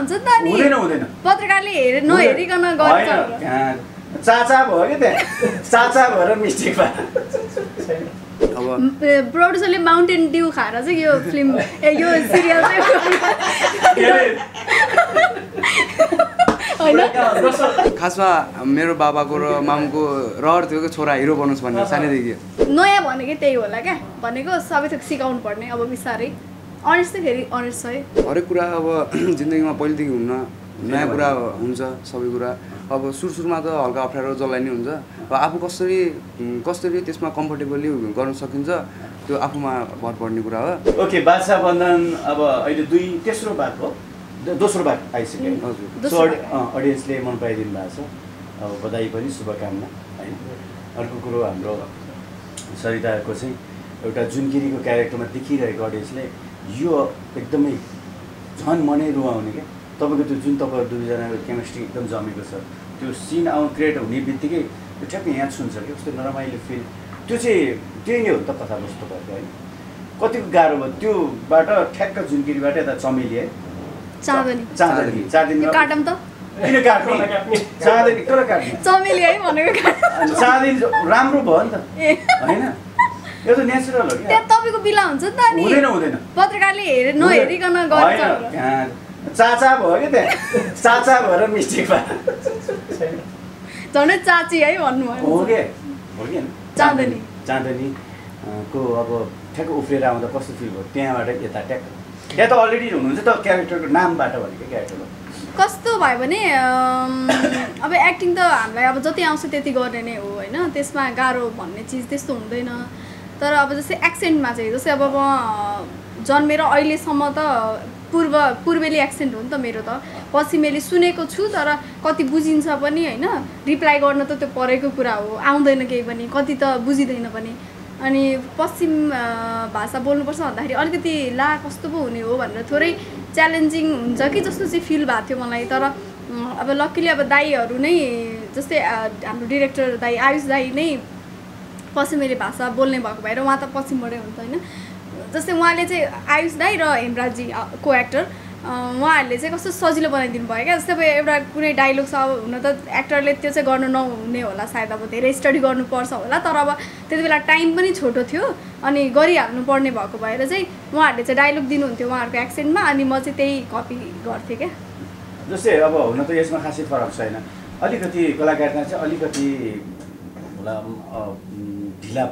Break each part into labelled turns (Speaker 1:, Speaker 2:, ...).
Speaker 1: हुन्छ नि त नि
Speaker 2: हुँदैन
Speaker 1: पत्रकारले नहेरिकन गर्छ
Speaker 2: चाचा भयो के त्यहाँ चाचा भएर मिस्टेक भयो
Speaker 3: अब
Speaker 1: प्रोड्युसरले माउन्टेन ड्यू खाएर चाहिँ यो फिल्म यो सिरियल चाहिँ
Speaker 3: खासमा मेरो बाबाको र मामुको रहर थियो कि छोरा हिरो बनोस् भनेर सानैदेखि
Speaker 1: नयाँ भनेकै त्यही होला क्या भनेको सबै थोक सिकाउनु पर्ने अब बिस्तारै अनेस्ट चाहिँ फेरि अनेस्ट है
Speaker 3: हरेक कुरा अब जिन्दगीमा पहिलेदेखि हुन्न नयाँ कुरा हुन्छ सबै कुरा अब सुरुमा त हल्का अप्ठ्यारो जसलाई नै हुन्छ अब आफू कसरी त्यसमा कम्फर्टेबली गर्न सकिन्छ त्यो आफूमा भर पर्ने कुरा हो
Speaker 2: ओके बादशाह बन्धन अब अहिले तेस्रो भाग हो दोस्रो भाग आइसक्यो
Speaker 3: हजुर
Speaker 2: अडियन्सले मन पराइदिनु भएको छ अब बधाई पनि शुभकामना होइन अर्को कुरो हाम्रो सरिताको चाहिँ एउटा जुनकिरीको क्यारेक्टरमा देखिरहेको अडियन्सले यो एकदमै झन् मनै रुवाउने क्या तपाईँको त्यो जुन तपाईँहरू दुईजनाको केमिस्ट्री एकदम जमेको छ त्यो सिन क्रिएट हुने बित्तिकै त्यो ठ्याक्कै यहाँ छुन्छ कि कस्तो नरमाइलो फिल त्यो चाहिँ त्यही नै हो त कथावस्तु भएको होइन कतिको गाह्रो भयो त्योबाट ठ्याक्क जुनकिरीबाट यता चमेली है चाँदनी
Speaker 1: काटम त
Speaker 2: किन काट्ने चाँदनी कसलाई काट्ने
Speaker 1: चमेली है भनेको
Speaker 2: चाँदनी राम्रो भयो नि त होइन यो त नेचुरल हो
Speaker 1: क्या तपाईँको बिला हुन्छ नि त नि
Speaker 2: हुँदैन
Speaker 1: पत्रकारले नहेरिकन गर्छ
Speaker 2: चाचा भयो के त्यहाँ चाचा भएर मिस्टेक भयो
Speaker 1: झन् चाची है भन्नुभयो
Speaker 2: हो कि
Speaker 1: चाँदनी
Speaker 2: को अब ठ्याक्क उफ्रेर आउँदा कस्तो फिल भयो त्यहाँबाट यता ट्याक्क या त अलरेडी हुनुहुन्छ त क्यारेक्टरको नामबाट भनेको क्यारेक्टर
Speaker 1: कस्तो भयो भने अब एक्टिङ त हामीलाई अब जति आउँछ त्यति गर्ने नै हो होइन त्यसमा गाह्रो भन्ने चिज त्यस्तो हुँदैन तर अब जस्तै एक्सेन्टमा चाहिँ जस्तै अब म जन्मेर अहिलेसम्म त पूर्वेली एक्सेन्ट हो नि त मेरो त पश्चिमेली सुनेको छु तर कति बुझिन्छ पनि होइन रिप्लाई गर्न त त्यो परेको कुरा हो आउँदैन केही पनि कति त बुझिँदैन पनि अनि पश्चिम भाषा बोल्नुपर्छ भन्दाखेरि अलिकति ला कस्तो पो हुने हो भनेर थोरै च्यालेन्जिङ हुन्छ कि जस्तो चाहिँ फिल भएको थियो मलाई तर अब लक्कीली अब दाईहरू नै जस्तै हाम्रो डिरेक्टर दाई आयुष दाई नै पश्चिमेली भाषा बोल्ने भएको भएर उहाँ त पश्चिमबाटै हुन्छ होइन जस्तै उहाँले चाहिँ आयुष दाई र हेमराजी को एक्टर उहाँहरूले चाहिँ कस्तो सजिलो बनाइदिनु भयो क्या जस्तै अब एउटा कुनै डायलग छ अब हुन त एक्टरले त्यो चाहिँ गर्नु नहुने होला सायद अब धेरै स्टडी गर्नुपर्छ होला तर अब त्यति बेला टाइम पनि छोटो थियो अनि गरिहाल्नु पर्ने भएको भएर चाहिँ उहाँहरूले चाहिँ डायलग दिनुहुन्थ्यो उहाँहरूको एक्सेन्टमा अनि म चाहिँ त्यही कपी गर्थेँ क्या
Speaker 2: जस्तै अब हुन त यसमा खासै फरक छैन अलिकति कलाकारमा चाहिँ अलिकति होला ढिला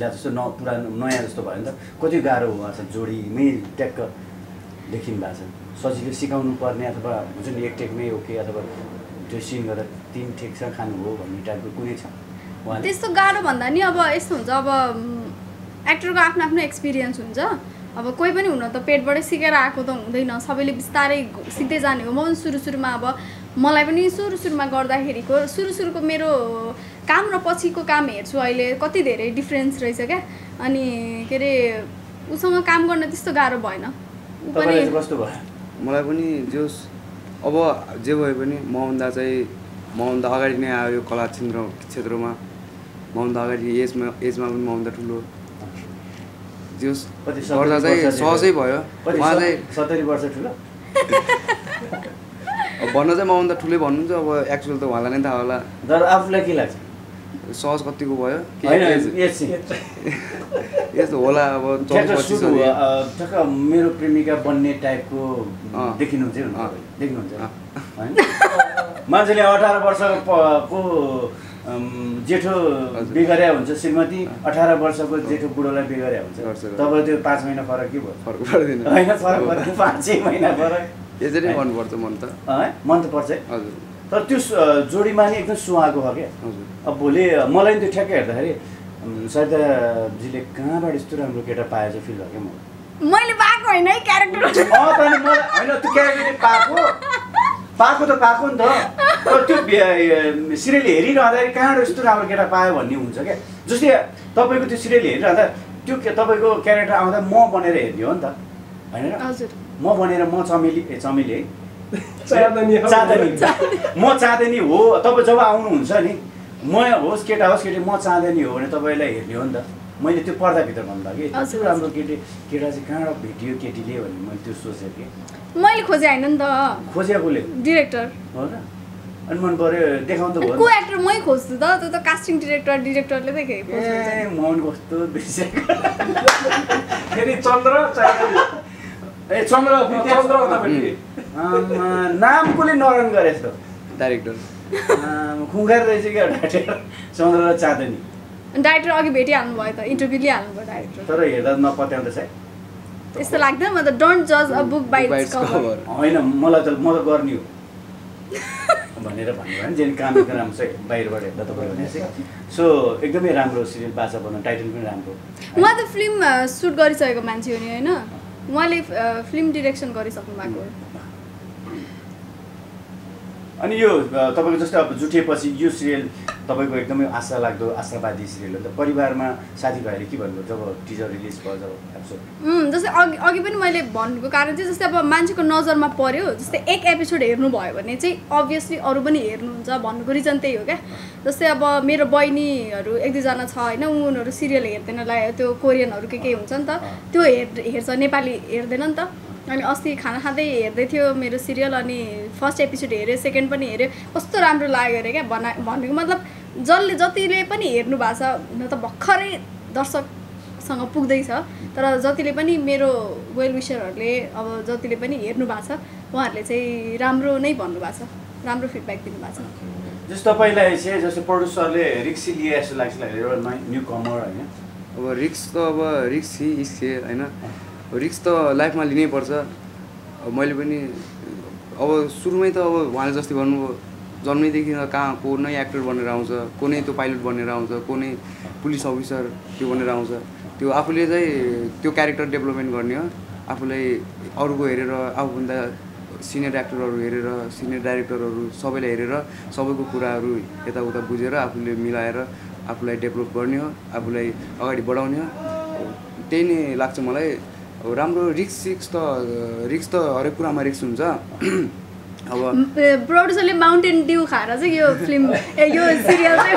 Speaker 2: जस्तो पुरा नयाँ जस्तो भयो नि त कति गाह्रो भएको छ जोडीमै ट्याक्क देखिनु भएको छ सजिलो सिकाउनु पर्ने अथवा हुन्छ नि एक टेकमै ओके अथवा त्यो सिन गर्दा 3 टेकसँग खानु हो भन्ने टाइपको कुनै छ
Speaker 1: त्यस्तो गाह्रो भन्दा नि अब यस्तो हुन्छ अब एक्टरको आफ्नो आफ्नो एक्सपिरियन्स हुन्छ अब कोही पनि हुन त पेटबाटै सिकेर आएको त हुँदैन सबैले बिस्तारै सिक्दै जाने हो म पनि सुरुमा अब मलाई पनि सुरुमा गर्दाखेरिको सुरुको मेरो काम र पछिको काम हेर्छु अहिले कति धेरै डिफ्रेन्स रहेछ क्या अनि के अरे उसँग काम गर्न त्यस्तो गाह्रो भएन
Speaker 3: मलाई पनि जोस् अब जे भए पनि मभन्दा अगाडि नै आयो कला क्षेत्रमा मभन्दा अगाडि एजमा पनि मभन्दा ठुलो जोस् गर्दा चाहिँ सहजै भयो उहाँ चाहिँ
Speaker 2: 70 वर्ष ठुलो
Speaker 3: भन्न चाहिँ मभन्दा ठुलै भन्नुहुन्छ अब एक्चुअल त उहाँलाई नै थाहा होला
Speaker 2: तर आफूलाई के लाग्छ
Speaker 3: सहज कतिको भयो
Speaker 2: यस्तो
Speaker 3: होला अब
Speaker 2: ठ्याक्क मेरो प्रेमिका बन्ने टाइपको देखिनुहुन्छ होइन मान्छेले 18 वर्षको जेठो बिगर्या हुन्छ श्रीमती 18 वर्षको जेठो बुढोलाई बिगर्या हुन्छ तपाईँ त्यो 5 महिना फरक के भयो
Speaker 3: फरक पर्दैन
Speaker 2: होइन फरक पर्दैन 5-6 महिना फरक
Speaker 3: यसरी गर्नुपर्छ
Speaker 2: मन त पर्छ
Speaker 3: हजुर
Speaker 2: तर त्यो जोडीमा नि एकदम सुहाएको हो क्या अब भोलि मलाई त्यो ठ्याक्कै हेर्दाखेरि सरिताजीले कहाँबाट यस्तो राम्रो केटा पाएछ फिल भयो क्या
Speaker 1: मैले पाएको होइन है क्यारेक्टर
Speaker 2: होइन त्यो क्यारेक्टर पाएको त पाएको नि त तर त्यो सिरियल हेरिरहँदाखेरि कहाँबाट यस्तो राम्रो केटा पायो भन्ने हुन्छ क्या जस्तै तपाईँको त्यो सिरियल हेरिरहँदा त्यो तपाईँको क्यारेक्टर आउँदा म बनेर हेर्ने हो नि त होइन म बनेर म चमेली है म चाँदनी हो तपाईँ जब आउनुहुन्छ नि म होस् केटा होस् केटी म चाँदनी हो भने तपाईँलाई हेर्ने हो नि त मैले त्यो पर्दाभित्र भन्दा कि
Speaker 1: हजुर,
Speaker 2: यस्तो राम्रो केटा चाहिँ कहाँबाट भेटियो केटीले भन्ने मैले त्यो सोचेँ कि
Speaker 1: मैले खोजे होइन नि त
Speaker 2: खोजेकोले
Speaker 1: डिरेक्टर
Speaker 2: हो र अनि मन पर्यो देखाउनु त भयो
Speaker 1: को एक्टर मै खोज्छु त त्यो त कास्टिङ डिरेक्टरले त के
Speaker 2: ए मन कस्तो बेसी
Speaker 4: फेरि चन्द्र
Speaker 2: ए चन्द्र नाम कसले नरन गरेछ त
Speaker 3: डाइरेक्टर
Speaker 2: खुङ्गार रहेछ क्या चन्द्र र चाँदनी
Speaker 1: डाइरेक्टर अघि भेटिहाल्नु भयो त इन्टरभ्यू लिइहाल्नु भयो डाइरेक्टर
Speaker 2: तर हेर्दा नपत्याउँदैछ है
Speaker 1: त्यस्तो लाग्दैन म त डोन्ट जज a book by its cover
Speaker 2: होइन म त गर्ने हो भनेर भन्नुभयो नि जेन काम एकदम राम्रो छ बाहिरबाट हेर्दा तपाईँको भने सो एकदमै राम्रो सिरियल बाचा बनाउनु टाइटल पनि राम्रो
Speaker 1: उहाँ त फिल्म सुट गरिसकेको मान्छे हो नि होइन उहाँले फिल्म डिरेक्सन गरिसक्नु भएको हो
Speaker 2: अनि यो तपाईँको जस्तै अब जुटिएपछि यो सिरियल तपाईँको एकदमै आशा लाग्दो आशावादी सिरियल हो त परिवारमा साथीभाइले के भन्नुभयो जब टिजर रिलिज भयो जब एपिसोड
Speaker 1: जस्तै अघि पनि मैले भन्नुको कारण चाहिँ जस्तै अब मान्छेको नजरमा पर्यो जस्तै एक एपिसोड हेर्नुभयो भने चाहिँ अभियसली अरू पनि हेर्नुहुन्छ भन्नुको रिजन त्यही हो क्या जस्तै अब मेरो बहिनीहरू एक दुईजना छ होइन उनीहरू सिरियल हेर्दैन त्यो कोरियनहरू के हुन्छ नि त त्यो हेर्छ नेपाली हेर्दैन नि त अनि अस्ति खाना खाँदै हेर्दै थियो मेरो सिरियल अनि फर्स्ट एपिसोड हेऱ्यो सेकेन्ड पनि हेऱ्यो कस्तो राम्रो लाग्यो अरे क्या भनेको मतलब जतिले पनि हेर्नु भएको छ हुन त भर्खरै दर्शकसँग पुग्दैछ तर जतिले पनि मेरो वेल विसरहरूले अब जतिले पनि हेर्नु भएको छ उहाँहरूले चाहिँ राम्रो नै भन्नुभएको छ राम्रो फिडब्याक दिनुभएको छ
Speaker 2: जस्तो तपाईँलाई चाहिँ जस्तो प्रड्युसरले रिक्स लिए जस्तो लाग्छ एउटा न्यू कमर होइन
Speaker 3: अब रिक्स त अब रिक्स होइन रिक्स त लाइफमा लिनै पर्छ मैले पनि अब सुरुमै त अब उहाँले जस्तै भन्नुभयो जन्मैदेखि कहाँ को नै एक्टर बनेर आउँछ को नै त्यो पाइलट बनेर आउँछ को नै पुलिस अफिसर त्यो बनेर आउँछ त्यो आफूले चाहिँ त्यो क्यारेक्टर डेभलपमेन्ट गर्ने हो आफूलाई अरूको हेरेर आफूभन्दा सिनियर एक्टरहरू हेरेर सिनियर डाइरेक्टरहरू सबैलाई हेरेर सबैको कुराहरू यताउता बुझेर आफूले मिलाएर आफूलाई डेभलप गर्ने हो आफूलाई अगाडि बढाउने हो त्यही नै लाग्छ मलाई राम्रो रिक्स त हरेक कुरामा रिक्स हुन्छ अब
Speaker 1: प्रोड्युसरले माउन्टेन ड्यू खाएर चाहिँ यो फिल्म यो सिरियल चाहिँ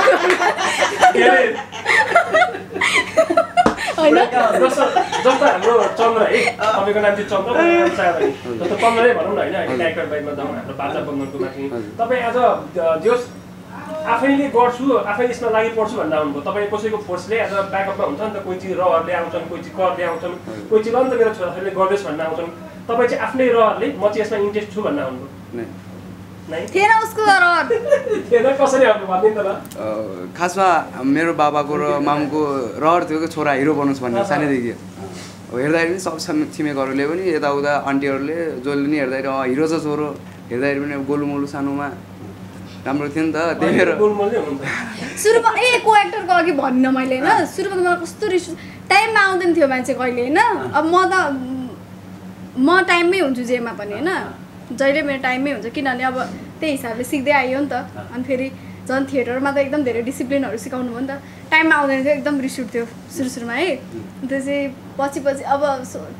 Speaker 4: जस्तो हाम्रो चन्द्र है तपाईँको नाम चाहिँ चन्द्र जस्तो चन्द्रै भनौँ न होइन क्यारेक्टर बाइकमा जाउँ हाम्रो बाजा बङ्गलको माथि तपाईँ आज जोस् आफैले गर्छु आफै यसमा लागि पर्छु भन्दा आउनुभयो तपाईँ कसैको फोर्सले आज ब्याकअपमा हुन्छ नि त कोही चाहिँ रहरले आउँछन् कोही चाहिँ करले आउँछन् कोही चाहिँ ल नि त मेरो छोराछोरीले गर्दैछ भन्न आउँछन् तपाईँ चाहिँ आफ्नै रहरले म चाहिँ यसमा इन्ट्रेस्ट छु भन्न आउनुभयो
Speaker 1: थिएन उसको रहर
Speaker 4: थिएन कसरी आउनु भन्ने त ल
Speaker 3: खासमा मेरो बाबाको र मामुको रहर थियो कि छोरा हिरो बनोस् भन्ने सानैदेखि हेर्दाखेरि पनि सब छिमेकहरूले पनि यताउता आन्टीहरूले जसले पनि हेर्दाखेरि हिरो छ छोरो हेर्दाखेरि पनि गोलुमोलु सानोमा राम्रो थियो नि त त्यही भएर
Speaker 1: सुरुमा को एक्टरको अघि भन्न मैले होइन सुरुमा त मलाई कस्तो रिस टाइममा आउँदैन थियो मान्छे कहिले होइन अब म टाइममै हुन्छु जेमा पनि होइन जहिले मेरो टाइममै हुन्छ किनभने अब त्यही हिसाबले सिक्दै आयो नि त अनि फेरि झन् थिएटरमा त एकदम धेरै डिसिप्लिनहरू सिकाउनु भयो नि त टाइममा आउँदैन थियो एकदम रिस उठ्थ्यो सुरुमा है त्यो चाहिँ पछि अब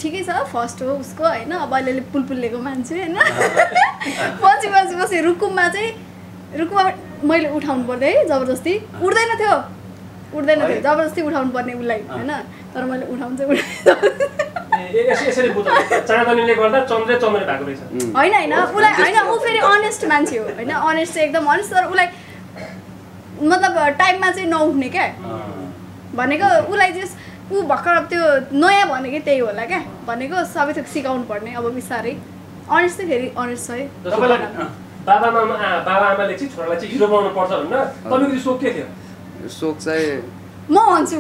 Speaker 1: ठिकै छ फर्स्ट हो उसको होइन अब अलिअलि पुलपुलेको मान्छे होइन पछि रुकुममा मैले उठाउनु पर्दै है जबरजस्ती उठ्दैन थियो जबरजस्ती उठाउनु पर्ने उसलाई होइन तर मैले उठाउनु चाहिँ
Speaker 4: यसरी बुझ्नु चाँदनीले गर्दा चन्द्रे भएको रहेछ
Speaker 1: होइन उसलाई होइन ऊ फेरि अनेस्ट मान्छे हो होइन अनेस्ट चाहिँ एकदम अनेस्ट तर उसलाई मतलब टाइममा चाहिँ नउठ्ने क्या भनेको उसलाई चाहिँ ऊ भर्खर त्यो नयाँ भनेकै त्यही होला क्या भनेको सबै थोक सिकाउनु पर्ने अब बिस्तारै अनेस्ट चाहिँ फेरि अनेस्ट छ है
Speaker 4: बाबा आमाले चाहिँ छोरालाई चाहिँ हिरो बनाउनु पर्छ भनेर तपाईँको चाहिँ सोख के थियो
Speaker 3: सोख चाहिँ
Speaker 1: म भन्छु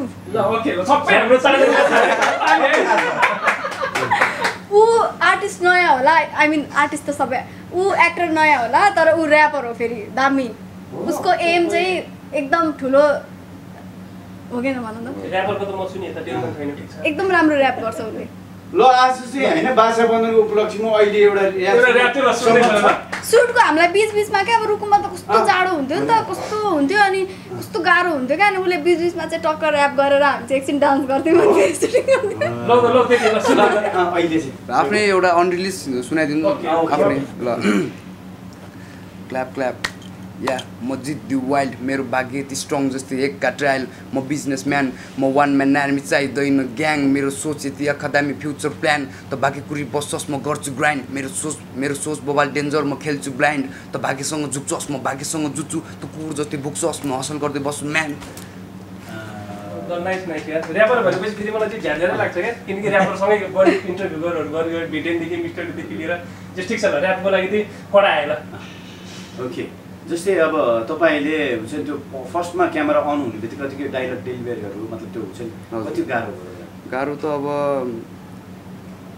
Speaker 1: ऊ आर्टिस्ट नयाँ होला आई मिन आर्टिस्ट त सबै ऊ एक्टर नयाँ होला तर ऊ ऱ्यापर हो फेरि दामी उसको एम चाहिँ एकदम ठुलो हो कि भनौँ न एकदम राम्रो ऱ्याप गर्छ उसले
Speaker 2: ल आज चाहिँ होइन बाजा बन्दनको उपलक्ष्यमा अहिले एउटा
Speaker 1: सुटको हामीलाई बिचमा क्या अब रुकुममा त कस्तो जाडो हुन्थ्यो नि त कस्तो हुन्थ्यो अनि कस्तो गाह्रो हुन्थ्यो क्या अनि उसले बिचमा चाहिँ टक्कर ऱ्याप गरेर हामी चाहिँ एकछिन डान्स गर्थ्यौँ
Speaker 3: आफ्नै एउटा अनरिलिज सुनाइदिनु आफ्नै ल क्ल्याप क्ल्याप या म जित्दिउ वाइल्ड मेरो भाग्य यति स्ट्रङ जस्तै एकका ट्रायल म बिजनेसम्यान म वान म्यान आर्मी चाहिँदैन ग्याङ मेरो सोच यति अकादमी फ्युचर प्लान त भाग्य कुरी बस्छस् म गर्छु ग्राइन्ड मेरो सोच बबाल डेन्जर म खेल्छु ब्लाइन्ड त भाग्यसँग झुक्छस् म भाग्यसँग जुत्छु त कुकुर जस्तै भुक्छस् म हसल गर्दै बस्छु म्यान
Speaker 4: नाइस नाइस यार ऱ्यापर भनेपछि फेरि मलाई चाहिँ झ्याझ्यारै लाग्छ क्या किनकि ऱ्यापरसँगै बढी इन्टरभ्यू गरेर भिडियोदेखि मिस्टरदेखि लिएर जस्ट ठिक छ ल ऱ्यापको लागि चाहिँ कडा आयो ल
Speaker 2: ओके जस्तै अब तपाईँले हुन्छ नि त्यो फर्स्टमा क्यामेरा अन हुने बित्तिकै कतिको डाइलग डेलिभरीहरू मतलब त्यो हुन्छ नि कति गाह्रो भयो
Speaker 3: गाह्रो त अब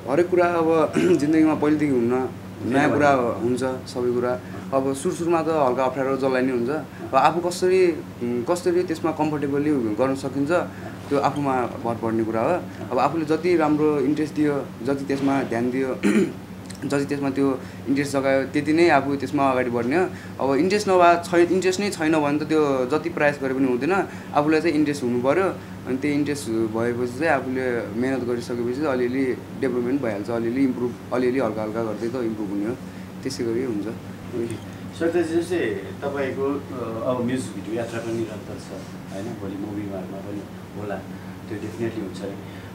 Speaker 3: हरेक कुरा अब जिन्दगीमा पहिलेदेखि हुन्न नयाँ कुरा हुन्छ सबै कुरा अब सुरुमा त हल्का अप्ठ्यारो जसलाई नै हुन्छ अब आफू कसरी त्यसमा कम्फर्टेबली गर्न सकिन्छ त्यो आफूमा भर पर्ने कुरा हो अब आफूले जति राम्रो इन्ट्रेस्ट दियो जति त्यसमा ध्यान दियो जति त्यसमा त्यो इन्ट्रेस्ट जगायो त्यति नै आफू त्यसमा अगाडि बढ्ने हो अब इन्ट्रेस्ट नै छैन भने त त्यो जति प्रयास गरे पनि हुँदैन आफूलाई चाहिँ इन्ट्रेस्ट हुनु पऱ्यो अनि त्यो इन्ट्रेस्ट भएपछि चाहिँ आफूले मेहनत गरिसकेपछि अलिअलि डेभलपमेन्ट भइहाल्छ अलिअलि इम्प्रुभ अलिअलि हल्का हल्का गर्दै त इम्प्रुभ हुने हो त्यसै गरी हुन्छ
Speaker 2: सरदारजी जस्तै तपाईँको अब म्युजिक भिडियो यात्रा पनि निरन्तर छ होइन भोलि मुभीमा पनि होला त्यो डेफिनेटली हुन्छ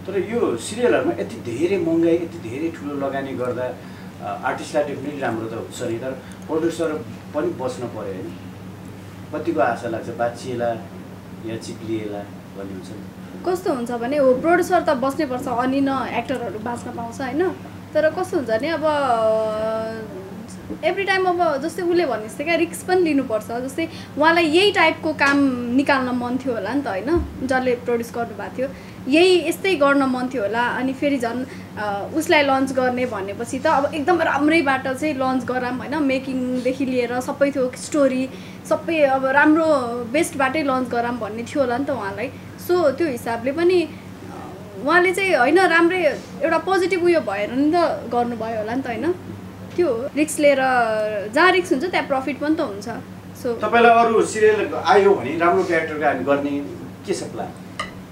Speaker 2: तर यो सिरियलहरूमा यति धेरै महँगाई यति धेरै ठुलो लगानी गर्दा आर्टिस्टलाई डेफिनेटली राम्रो त हुन्छ नि तर प्रड्युसर पनि बच्न पऱ्यो होइन कतिको आशा लाग्छ बाँचिएला या चिप्लिएला भन्ने हुन्छ नि
Speaker 1: कस्तो हुन्छ भने हो प्रोड्युसर त बस्नैपर्छ अनि न एक्टरहरू बाँच्न पाउँछ होइन तर कस्तो हुन्छ भने अब एभ्री टाइम अब जस्तै उसले भने जस्तै क्या रिस्क पनि लिनुपर्छ जस्तै उहाँलाई यही टाइपको काम निकाल्न मन थियो होला नि त होइन जसले प्रड्युस गर्नुभएको थियो यही यस्तै गर्न मन थियो होला अनि फेरि झन् उसलाई लन्च गर्ने भनेपछि त अब एकदम राम्रैबाट चाहिँ लन्च गराम होइन मेकिङदेखि लिएर सबै थियो स्टोरी सबै अब राम्रो बेस्टबाटै लन्च गराम भन्ने थियो होला नि त उहाँलाई सो त्यो हिसाबले पनि उहाँले चाहिँ होइन राम्रै एउटा पोजिटिभ उयो भएर नि त गर्नुभयो होला नि त होइन त्यो रिस्क लिएर जहाँ रिस्क हुन्छ त्यहाँ प्रफिट पनि त हुन्छ सो
Speaker 2: तपाईँलाई अरू सिरियल आयो भने राम्रो क्यारेक्टरको हामी गर्ने के छ प्लान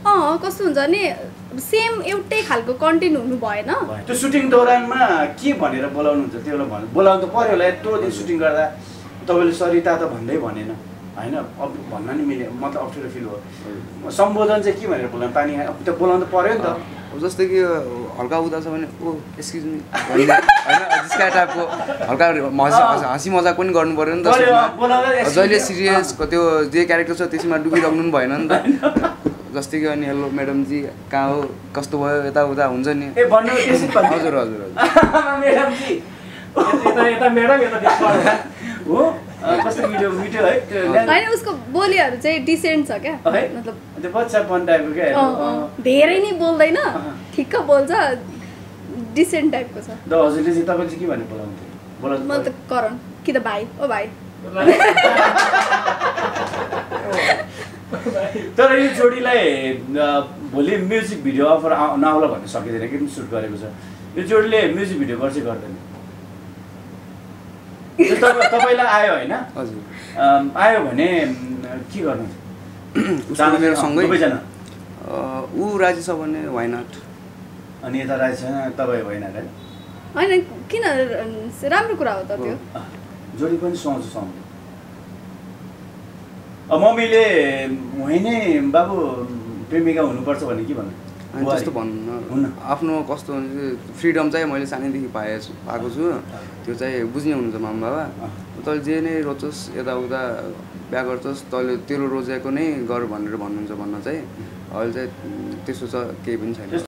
Speaker 1: कस्तो हुन्छ भने सेम एउटै खालको कन्टेन्ट हुनु भएन
Speaker 2: त्यो सुटिङ दौरानमा के भनेर बोलाउनुहुन्छ त्यसलाई बोलाउनु त पर्यो होला यत्रो दिन सुटिङ गर्दा तपाईँले सरिता त भन्दै भनेन होइन अब भन्न नि मिल्यो मतलब अप्ठ्यारो फिल हो सम्बोधन चाहिँ के भनेर बोलाउनु पानी त्यो बोलाउनु त पर्यो नि त
Speaker 3: जस्तै कि हल्का उता छ भने ओ एक्सक्युज मी होइन जिस्का टाइपको हल्का हाँसी मजाक पनि गर्नु पऱ्यो नि त जहिले सिरियस त्यो जे क्यारेक्टर छ त्यसमा डुबिराख्नु पनि भएन नि त जस्तै कि अनि हेलो म्याडमजी कहाँ हो कस्तो भयो यताउता हुन्छ नि हजुर हजुर
Speaker 1: होइन उसको बोलीहरू चाहिँ डिसेन्ट छ क्या मतलब धेरै नै बोल्दैन ठिक्क बोल्छ डिसेन्ट टाइपको छ म त करण कि त भाइ ओ भाइ
Speaker 2: तर यो जोडीलाई भोलि म्युजिक भिडियो अफर नआउला भन्न सकिँदैन कि सुट गरेको छ यो जोडीले म्युजिक भिडियो गर्छ गर्दैन तपाईँलाई आयो होइन आयो भने के गर्नु
Speaker 3: मेरो सँगै
Speaker 2: सबैजना
Speaker 3: ऊ राजी छ भने वाइ नट
Speaker 2: अनि यता राजी छैन तपाईँ होइन
Speaker 1: होइन किन राम्रो कुरा हो त त्यो
Speaker 2: जोडी पनि सुहाउँछु मम्मीले होइन बाबु प्रेमिका हुनुपर्छ भने के भन्नु
Speaker 3: त्यस्तो भन्नु आफ्नो कस्तो भने फ्रिडम चाहिँ मैले सानैदेखि पाएको छु त्यो चाहिँ बुझ्ने हुनुहुन्छ मामा बाबा तैँले जे नै रोजोस् यताउता बिहा गर्छस् तैँले तेरो रोजेको नै गर भनेर भन्नुहुन्छ भन्न चाहिँ अहिले चाहिँ त्यस्तो छ केही पनि छैन